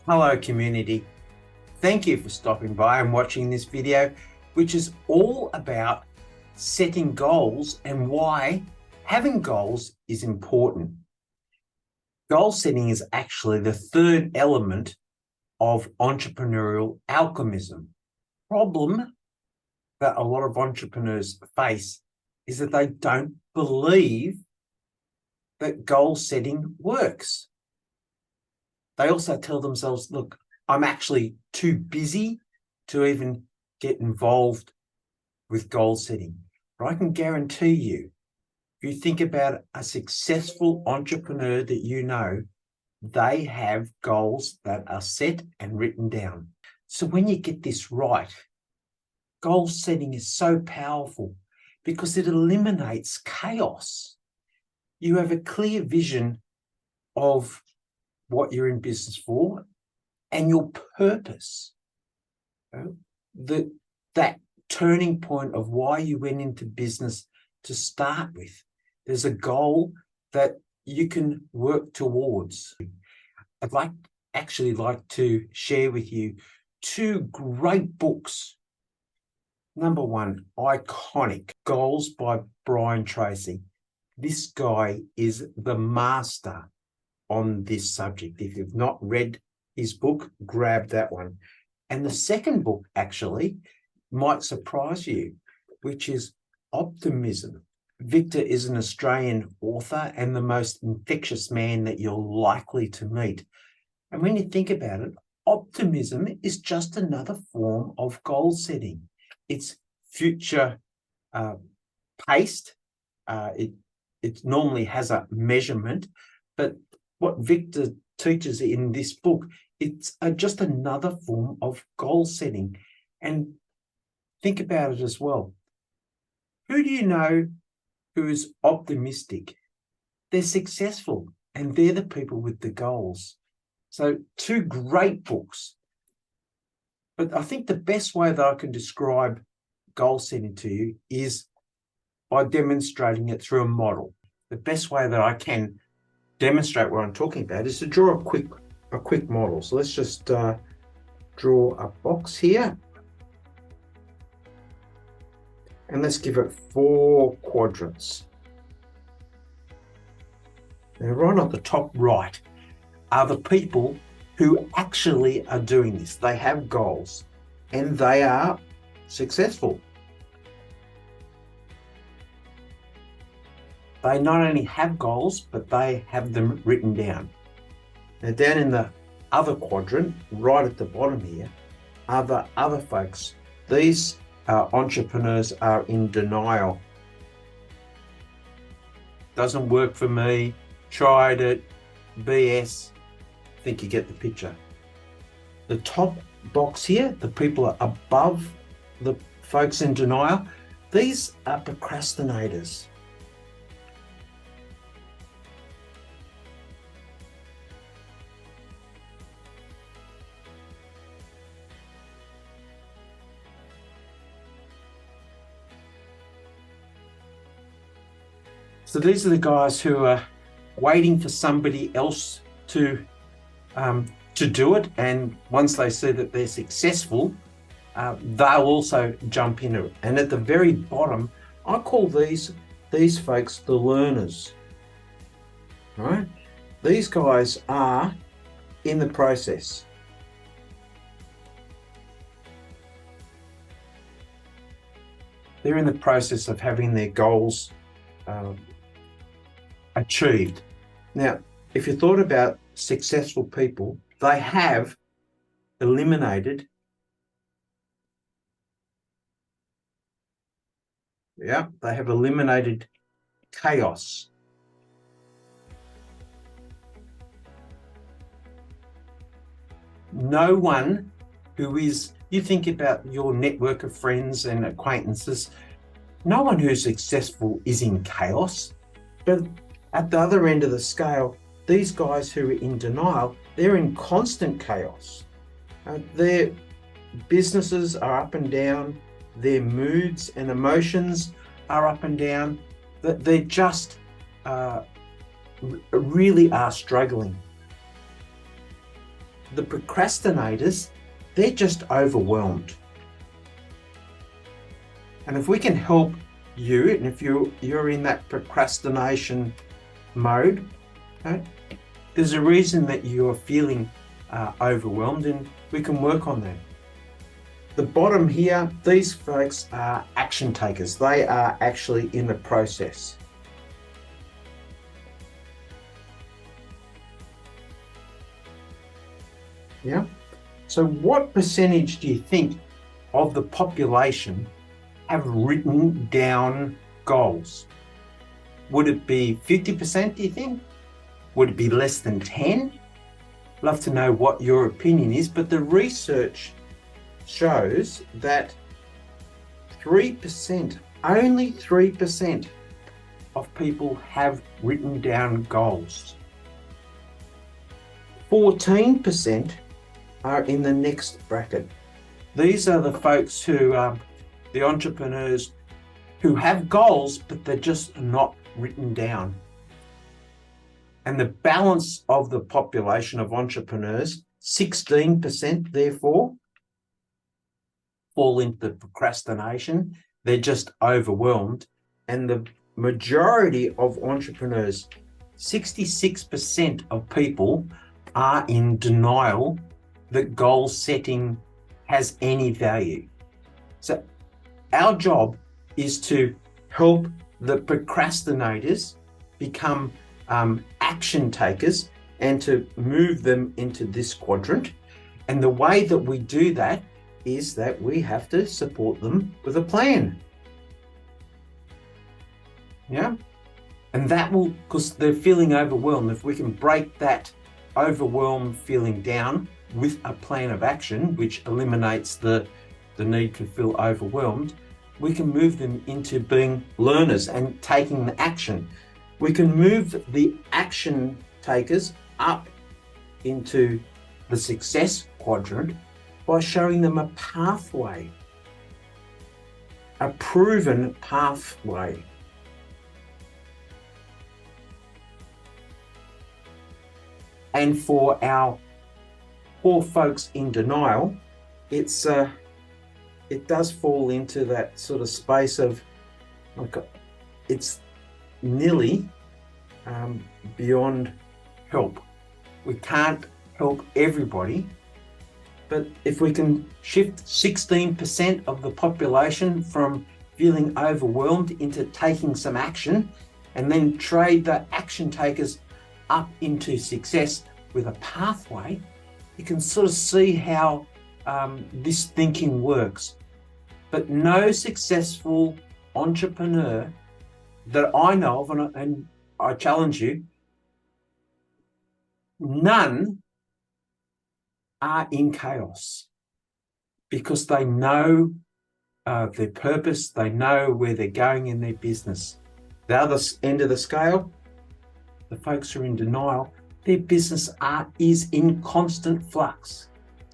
Hello community, thank you for stopping by and watching this video, which is all about setting goals and why having goals is important. Goal setting is actually the third element of entrepreneurial alchemism. Problem that a lot of entrepreneurs face is that they don't believe that goal setting works. They also tell themselves, look, I'm actually too busy to even get involved with goal setting. But I can guarantee you, if you think about a successful entrepreneur that you know, they have goals that are set and written down. So when you get this right, goal setting is so powerful because it eliminates chaos. You have a clear vision of what you're in business for and your purpose. That turning point of why you went into business to start with. There's a goal that you can work towards. I'd actually like to share with you two great books. Number one, iconic, Goals by Brian Tracy. This guy is the master on this subject. If you've not read his book, grab that one. And the second book actually might surprise you, which is Optimism. Victor is an Australian author and the most infectious man that you're likely to meet. And when you think about it, optimism is just another form of goal setting. It's future paced. It normally has a measurement, but what Victor teaches in this book, it's just another form of goal setting. And think about it as well. Who do you know who is optimistic? They're successful and they're the people with the goals. So two great books. But I think the best way that I can describe goal setting to you is by demonstrating it through a model. The best way that I can demonstrate what I'm talking about is to draw a quick model. So let's just draw a box here. And let's give it 4 quadrants. Now, right on the top right are the people who actually are doing this. They have goals and they are successful. They not only have goals, but they have them written down. Now, down in the other quadrant, right at the bottom here, are the other folks. These entrepreneurs are in denial. Doesn't work for me, tried it, BS. I think you get the picture. The top box here, the people are above the folks in denial. These are procrastinators. So these are the guys who are waiting for somebody else to do it, and once they see that they're successful, they'll also jump into it. And at the very bottom, I call these folks the learners. Right? These guys are in the process. They're in the process of having their goals achieved. Now, if you thought about successful people, they have eliminated chaos. No one who is, you think about your network of friends and acquaintances, no one who's successful is in chaos. But at the other end of the scale, these guys who are in denial, they're in constant chaos. Their businesses are up and down, their moods and emotions are up and down. They just really are struggling. the procrastinators, they're just overwhelmed. And if we can help you, and if you're in that procrastination mode, okay, there's a reason that you're feeling overwhelmed, and we can work on that. The bottom here, these folks are action takers. They are actually in the process. Yeah. So what percentage do you think of the population have written down goals? Would it be 50%, do you think? Would it be less than 10? Love to know what your opinion is, but the research shows that 3%, only 3% of people have written down goals. 14% are in the next bracket. These are the folks who the entrepreneurs who have goals, but they're just not written down. And the balance of the population of entrepreneurs, 16% therefore, fall into procrastination. They're just overwhelmed. And the majority of entrepreneurs, 66% of people, are in denial that goal setting has any value. So our job is to help the procrastinators become action takers and to move them into this quadrant. And the way that we do that is that we have to support them with a plan. Yeah. And that will, because they're feeling overwhelmed, if we can break that overwhelmed feeling down with a plan of action, which eliminates the need to feel overwhelmed, we can move them into being learners and taking the action. We can move the action takers up into the success quadrant by showing them a pathway, a proven pathway. And for our poor folks in denial, it does fall into that sort of space of, like, it's nearly beyond help. We can't help everybody, but if we can shift 16% of the population from feeling overwhelmed into taking some action, and then trade the action takers up into success with a pathway, you can sort of see how this thinking works. But no successful entrepreneur that I know of, and I challenge you, none are in chaos, because they know their purpose, they know where they're going in their business. The other end of the scale, the folks who are in denial, their business is in constant flux.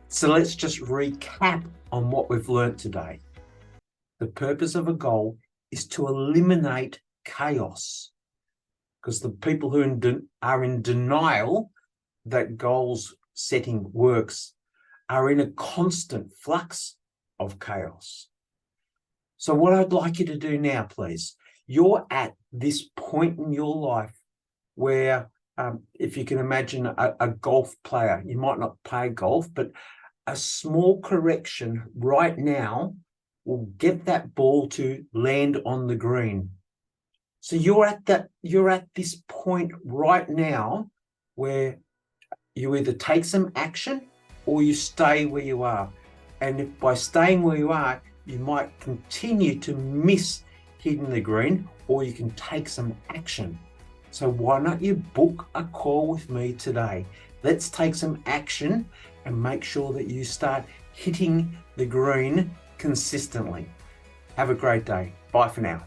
So let's just recap on what we've learned today. The purpose of a goal is to eliminate chaos, because the people who are in denial that goals setting works are in a constant flux of chaos. So what I'd like you to do now, please, you're at this point in your life where, if you can imagine a golf player, you might not play golf, but a small correction right now will get that ball to land on the green. So you're at this point right now where you either take some action or you stay where you are. And if by staying where you are, you might continue to miss hitting the green, or you can take some action. So why not you book a call with me today? Let's take some action and make sure that you start hitting the green consistently. Have a great day. Bye for now.